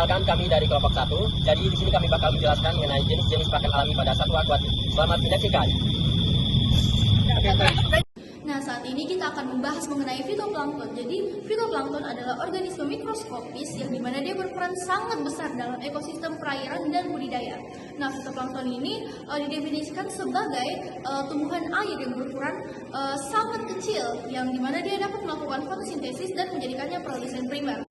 Perkenalkan, kami dari kelompok 1. Jadi di sini kami bakal menjelaskan mengenai jenis-jenis pakan alami pada satwa akuatik. Selamat menyaksikan. Nah, saat ini kita akan membahas mengenai fitoplankton. Jadi, fitoplankton adalah organisme mikroskopis yang dimana dia berperan sangat besar dalam ekosistem perairan dan budidaya. Nah, fitoplankton ini didefinisikan sebagai tumbuhan air yang berukuran sangat kecil, yang dimana dia dapat melakukan fotosintesis dan menjadikannya produsen primer.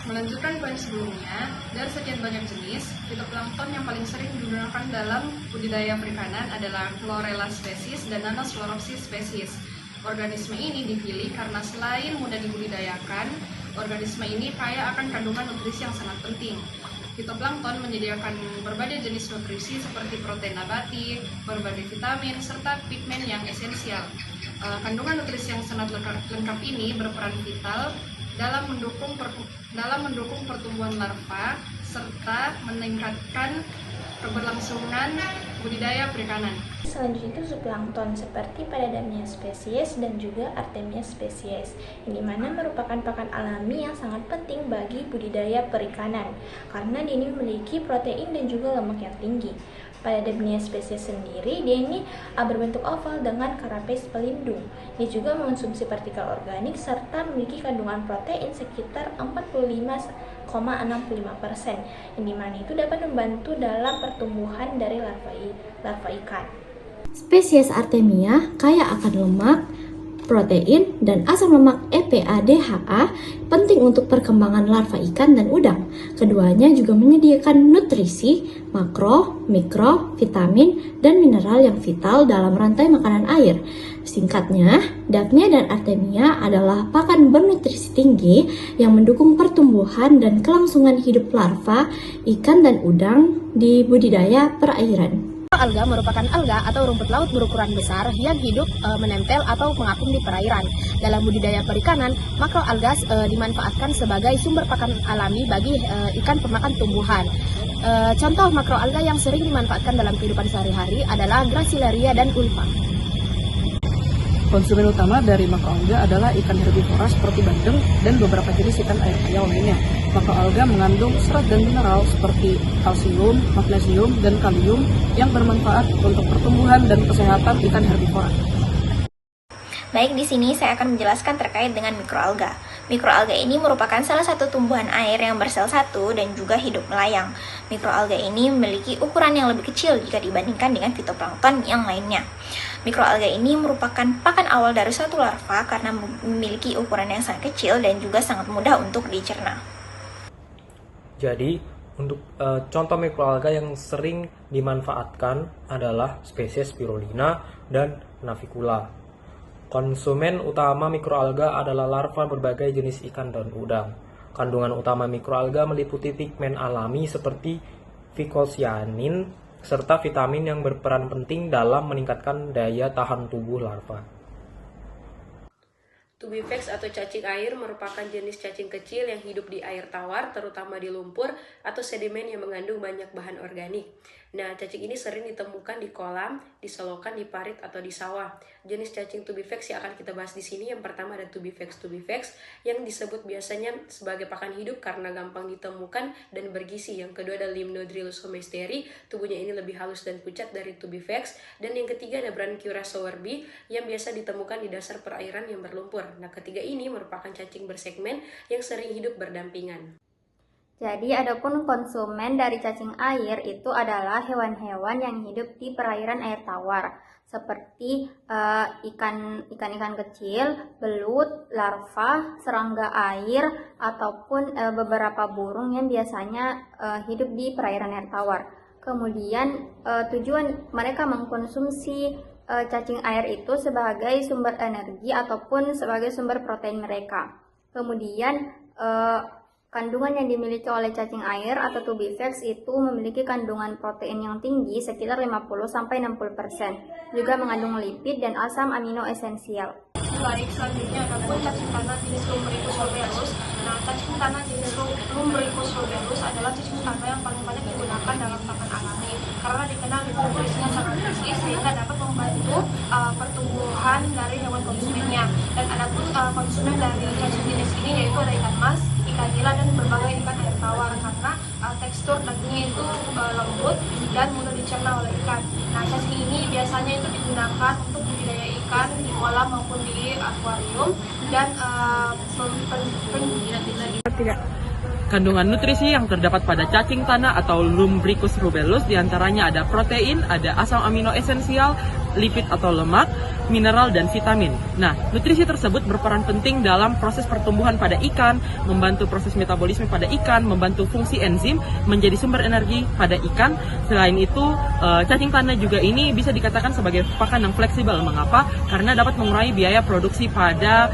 Melanjutkan poin sebelumnya, dari sekian banyak jenis, fitoplankton yang paling sering digunakan dalam budidaya perikanan adalah Chlorella species dan Nanosploropsis species. Organisme ini dipilih karena selain mudah dibudidayakan, organisme ini kaya akan kandungan nutrisi yang sangat penting. Fitoplankton menyediakan berbagai jenis nutrisi seperti protein nabati, berbagai vitamin, serta pigmen yang esensial. Kandungan nutrisi yang sangat lengkap ini berperan vital dalam mendukung pertumbuhan larva serta meningkatkan keberlangsungan budidaya perikanan. Selanjutnya itu zooplankton seperti Paradamia spesies dan juga Artemia spesies, yang dimana merupakan pakan alami yang sangat penting bagi budidaya perikanan karena dia ini memiliki protein dan juga lemak yang tinggi. Paradamia spesies sendiri, dia ini berbentuk oval dengan karapace pelindung. Dia juga mengonsumsi partikel organik serta memiliki kandungan protein sekitar 45,65%, yang dimana itu dapat membantu dalam pertumbuhan dari larva ikan. Spesies Artemia kaya akan lemak, protein, dan asam lemak EPA-DHA penting untuk perkembangan larva ikan dan udang. Keduanya juga menyediakan nutrisi, makro, mikro, vitamin, dan mineral yang vital dalam rantai makanan air. Singkatnya, Daphnia dan Artemia adalah pakan bernutrisi tinggi yang mendukung pertumbuhan dan kelangsungan hidup larva, ikan, dan udang di budidaya perairan. Alga merupakan alga atau rumput laut berukuran besar yang hidup menempel atau mengapung di perairan. Dalam budidaya perikanan, makroalga dimanfaatkan sebagai sumber pakan alami bagi ikan pemakan tumbuhan. Contoh makroalga yang sering dimanfaatkan dalam kehidupan sehari-hari adalah Gracilaria dan Ulva. Konsumen utama dari makroalga adalah ikan herbivora seperti bandeng dan beberapa jenis ikan air payau lainnya. Makroalga mengandung serat dan mineral seperti kalsium, magnesium, dan kalium yang bermanfaat untuk pertumbuhan dan kesehatan ikan herbivora. Baik, di sini saya akan menjelaskan terkait dengan mikroalga. Mikroalga ini merupakan salah satu tumbuhan air yang bersel satu dan juga hidup melayang. Mikroalga ini memiliki ukuran yang lebih kecil jika dibandingkan dengan fitoplankton yang lainnya. Mikroalga ini merupakan pakan awal dari suatu larva karena memiliki ukuran yang sangat kecil dan juga sangat mudah untuk dicerna. Jadi, untuk contoh mikroalga yang sering dimanfaatkan adalah spesies Spirulina dan Navicula. Konsumen utama mikroalga adalah larva berbagai jenis ikan dan udang. Kandungan utama mikroalga meliputi pigmen alami seperti vicocyanin serta vitamin yang berperan penting dalam meningkatkan daya tahan tubuh larva. Tubifax atau cacing air merupakan jenis cacing kecil yang hidup di air tawar, terutama di lumpur atau sedimen yang mengandung banyak bahan organik. Nah, cacing ini sering ditemukan di kolam, di selokan, di parit, atau di sawah. Jenis cacing tubifax yang akan kita bahas di sini, yang pertama ada tubifax yang disebut biasanya sebagai pakan hidup karena gampang ditemukan dan bergizi. Yang kedua ada Limnodrilus homesteri, tubuhnya ini lebih halus dan pucat dari tubifax. Dan yang ketiga ada Branchiura sowerbi yang biasa ditemukan di dasar perairan yang berlumpur. Nah, ketiga ini merupakan cacing bersegmen yang sering hidup berdampingan. Jadi, adapun konsumen dari cacing air itu adalah hewan-hewan yang hidup di perairan air tawar, seperti ikan-ikan kecil, belut, larva, serangga air, ataupun beberapa burung yang biasanya hidup di perairan air tawar. Kemudian, tujuan mereka mengkonsumsi cacing air itu sebagai sumber energi ataupun sebagai sumber protein mereka. Kemudian, kandungan yang dimiliki oleh cacing air atau tubifax itu memiliki kandungan protein yang tinggi sekitar 50-60%, juga mengandung lipid dan asam amino esensial. Baik, selanjutnya ada cacing tanah jenis Lumbricus ruberus. Nah, cacing tanah jenis Lumbricus ruberus adalah cacing tanah yang paling banyak digunakan dalam pakan alami karena dikenal dengan nutrisinya sangat tinggi sehingga dapat membantu pertumbuhan dari hewan konsumennya. Dan ada pun konsumen dari cacing jenis ini yaitu ada ikan mas, ikan nila, dan berbagai ikan air tawar karena dicerna oleh ikan. Nah, cacing ini biasanya itu digunakan untuk budidaya ikan di kolam maupun di akuarium dan Kandungan nutrisi yang terdapat pada cacing tanah atau Lumbricus rubellus diantaranya ada protein, ada asam amino esensial, lipid atau lemak, mineral, dan vitamin. Nah, nutrisi tersebut berperan penting dalam proses pertumbuhan pada ikan, membantu proses metabolisme pada ikan, membantu fungsi enzim, menjadi sumber energi pada ikan. Selain itu, cacing tanah juga ini bisa dikatakan sebagai pakan yang fleksibel. Mengapa? Karena dapat mengurangi biaya produksi pada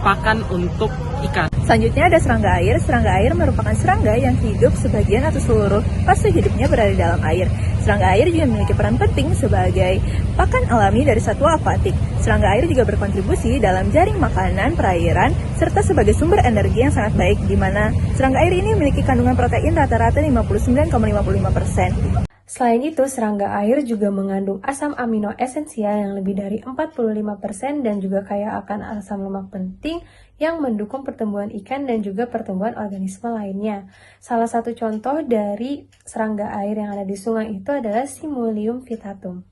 pakan untuk ikan. Selanjutnya ada serangga air. Serangga air merupakan serangga yang hidup sebagian atau seluruh fase hidupnya berada di dalam air. Serangga air juga memiliki peran penting sebagai pakan alami dari satwa akuatik. Serangga air juga berkontribusi dalam jaring makanan perairan serta sebagai sumber energi yang sangat baik, di mana serangga air ini memiliki kandungan protein rata-rata 59,55%. Selain itu, serangga air juga mengandung asam amino esensial yang lebih dari 45% dan juga kaya akan asam lemak penting yang mendukung pertumbuhan ikan dan juga pertumbuhan organisme lainnya. Salah satu contoh dari serangga air yang ada di sungai itu adalah Simulium vittatum.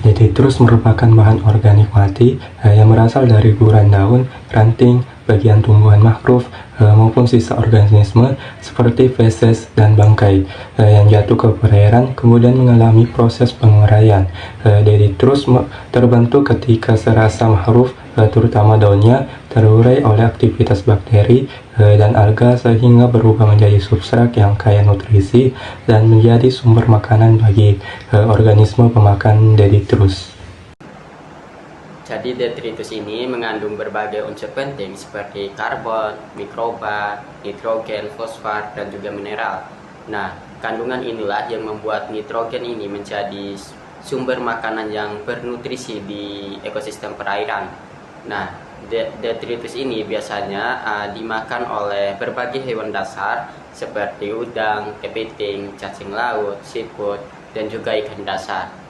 Detritus merupakan bahan organik mati yang berasal dari guguran daun, ranting, bagian tumbuhan mangrove maupun sisa organisme seperti feses dan bangkai yang jatuh ke perairan kemudian mengalami proses penguraian. Detritus terbentuk ketika serasa mangrove terutama daunnya terurai oleh aktivitas bakteri dan alga sehingga berubah menjadi substrat yang kaya nutrisi dan menjadi sumber makanan bagi organisme pemakan detritus. Jadi detritus ini mengandung berbagai unsur penting seperti karbon, mikroba, nitrogen, fosfor, dan juga mineral. Nah, kandungan inilah yang membuat nitrogen ini menjadi sumber makanan yang bernutrisi di ekosistem perairan. Nah, detritus ini biasanya dimakan oleh berbagai hewan dasar seperti udang, kepiting, cacing laut, siput, dan juga ikan dasar.